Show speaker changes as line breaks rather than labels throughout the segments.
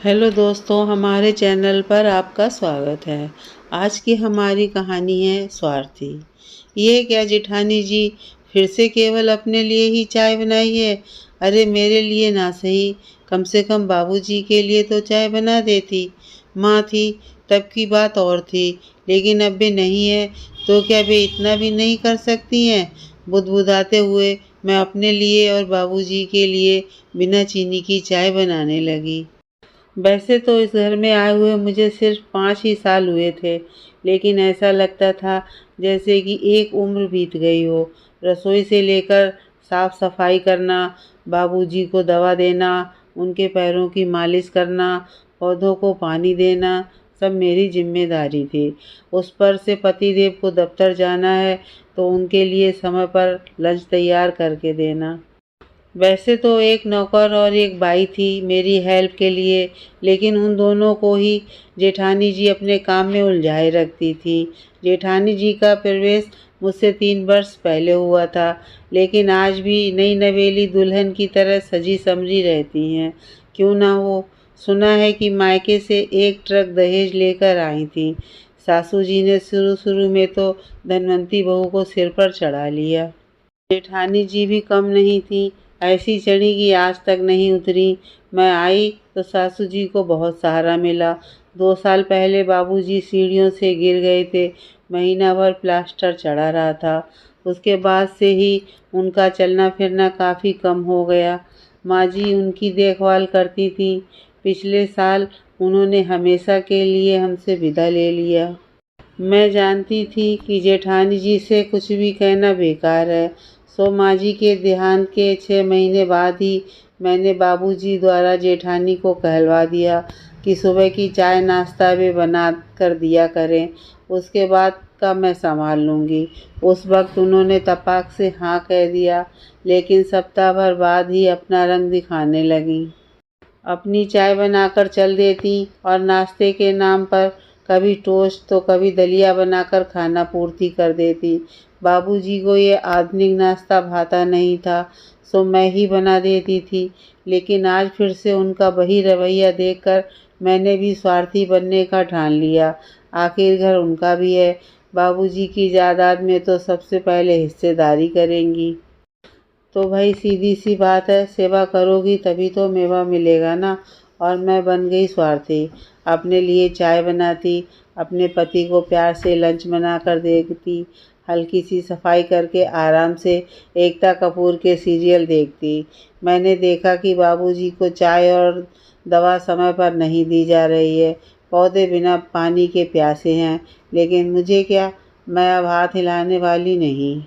Hello दोस्तों, हमारे channel पर आपका स्वागत है। आज की हमारी कहानी है स्वार्थी। ये क्या जेठानी जी, फिर से केवल अपने लिए ही चाय बनाई है? अरे मेरे लिए ना सही, कम से कम बाबूजी के लिए तो चाय बना देती। माँ थी तब की बात और थी, लेकिन अब वे नहीं है तो क्या वे इतना भी नहीं कर सकती हैं? बुदबुदाते हुए मैं अपने लिए और बाबूजी के लिए बिना चीनी की चाय बनाने लगी। वैसे तो इस घर में आए हुए मुझे सिर्फ 5 ही साल हुए थे, लेकिन ऐसा लगता था जैसे कि एक उम्र बीत गई हो। रसोई से लेकर साफ सफाई करना, बाबूजी को दवा देना, उनके पैरों की मालिश करना, पौधों को पानी देना, सब मेरी जिम्मेदारी थी। उस पर से पतिदेव को दफ्तर जाना है तो उनके लिए समय पर लंच तैयार करके देना। वैसे तो एक नौकर और एक बाई थी मेरी हेल्प के लिए, लेकिन उन दोनों को ही जेठानी जी अपने काम में उलझाए रखती थी। जेठानी जी का प्रवेश मुझसे 3 वर्ष पहले हुआ था, लेकिन आज भी नई नवेली दुल्हन की तरह सजी समझी रहती हैं। क्यों ना हो। सुना है कि मायके से 1 ट्रक दहेज लेकर आई थी। सासू जी ने शुरू शुरू में तो धनवंती बहू को सिर पर चढ़ा लिया। जेठानी जी भी कम नहीं थी, ऐसी चढ़ी कि आज तक नहीं उतरी। मैं आई तो सासू जी को बहुत सहारा मिला। 2 साल पहले बाबूजी सीढ़ियों से गिर गए थे, महीना भर प्लास्टर चढ़ा रहा था। उसके बाद से ही उनका चलना फिरना काफ़ी कम हो गया। माँ जी उनकी देखभाल करती थी। पिछले साल उन्होंने हमेशा के लिए हमसे विदा ले लिया। मैं जानती थी कि जेठानी जी से कुछ भी कहना बेकार है, सो माँ जी के देहांत के 6 महीने बाद ही मैंने बाबूजी द्वारा जेठानी को कहलवा दिया कि सुबह की चाय नाश्ता वे बना कर दिया करें, उसके बाद का मैं संभाल लूँगी। उस वक्त उन्होंने तपाक से हाँ कह दिया, लेकिन सप्ताह भर बाद ही अपना रंग दिखाने लगीं। अपनी चाय बनाकर चल देती और नाश्ते के नाम पर कभी टोस्ट तो कभी दलिया बनाकर खाना पूर्ति कर देती। बाबूजी को ये आधुनिक नाश्ता भाता नहीं था, सो मैं ही बना देती थी। लेकिन आज फिर से उनका वही रवैया देखकर मैंने भी स्वार्थी बनने का ठान लिया। आखिर घर उनका भी है, बाबूजी की जायदाद में तो सबसे पहले हिस्सेदारी करेंगी। तो भाई सीधी सी बात है, सेवा करोगी तभी तो मेवा मिलेगा ना। और मैं बन गई स्वार्थी। अपने लिए चाय बनाती, अपने पति को प्यार से लंच बना कर देती, हल्की सी सफाई करके आराम से एकता कपूर के सीरियल देखती। मैंने देखा कि बाबूजी को चाय और दवा समय पर नहीं दी जा रही है। पौधे बिना पानी के प्यासे हैं, लेकिन मुझे क्या, मैं अब हाथ हिलाने वाली नहीं।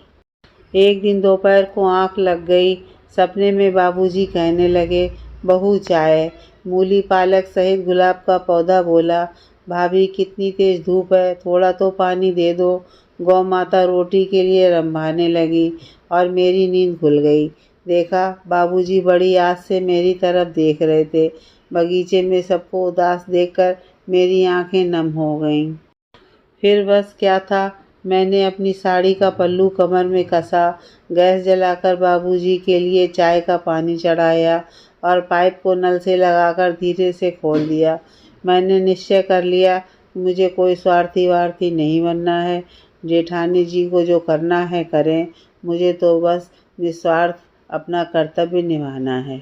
एक दिन दोपहर को आँख लग गई। सपने में बाबूजी कहने लगे, बहू चाय। मूली पालक सहित गुलाब का पौधा बोला, भाभी कितनी तेज धूप है, थोड़ा तो पानी दे दो। गौ माता रोटी के लिए रंभाने लगी और मेरी नींद खुल गई। देखा, बाबूजी बड़ी आस से मेरी तरफ देख रहे थे। बगीचे में सबको उदास देखकर मेरी आंखें नम हो गईं। फिर बस क्या था, मैंने अपनी साड़ी का पल्लू कमर में कसा, गैस जलाकर बाबूजी के लिए चाय का पानी चढ़ाया और पाइप को नल से लगाकर धीरे से खोल दिया। मैंने निश्चय कर लिया कि मुझे कोई स्वार्थी वार्थी नहीं बनना है। जेठानी जी को जो करना है करें, मुझे तो बस निस्वार्थ अपना कर्तव्य निभाना है।